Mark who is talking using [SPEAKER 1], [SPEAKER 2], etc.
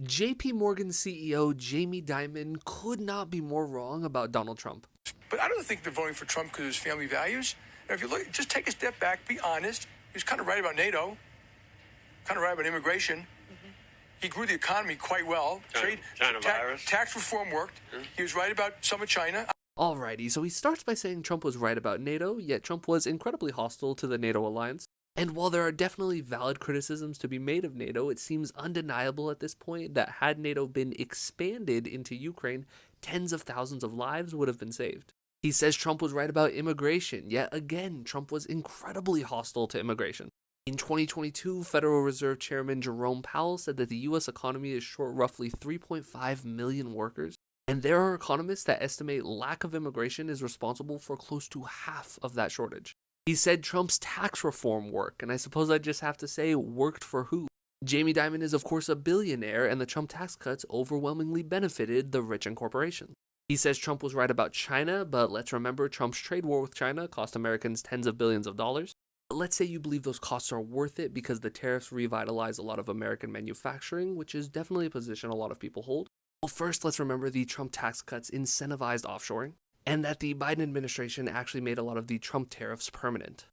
[SPEAKER 1] JP Morgan CEO Jamie Dimon could not be more wrong about Donald Trump.
[SPEAKER 2] But I don't think they're voting for Trump because of his family values. And if you look, just take a step back, be honest. He was kind of right about NATO, kind of right about immigration. He grew the economy quite well.
[SPEAKER 3] China virus.
[SPEAKER 2] Tax reform worked. He was right about some of China.
[SPEAKER 1] Alrighty, so he starts by saying Trump was right about NATO, yet Trump was incredibly hostile to the NATO alliance. And while there are definitely valid criticisms to be made of NATO, it seems undeniable at this point that had NATO been expanded into Ukraine, tens of thousands of lives would have been saved. He says Trump was right about immigration, yet again, Trump was incredibly hostile to immigration. In 2022, Federal Reserve Chairman Jerome Powell said that the US economy is short roughly 3.5 million workers, and there are economists that estimate lack of immigration is responsible for close to half of that shortage. He said Trump's tax reform worked, and I suppose I just have to say, worked for who? Jamie Dimon is of course a billionaire, and the Trump tax cuts overwhelmingly benefited the rich and corporations. He says Trump was right about China, but let's remember Trump's trade war with China cost Americans tens of billions of dollars. Let's say you believe those costs are worth it because the tariffs revitalize a lot of American manufacturing, which is definitely a position a lot of people hold. Well, first, let's remember the Trump tax cuts incentivized offshoring, and that the Biden administration actually made a lot of the Trump tariffs permanent.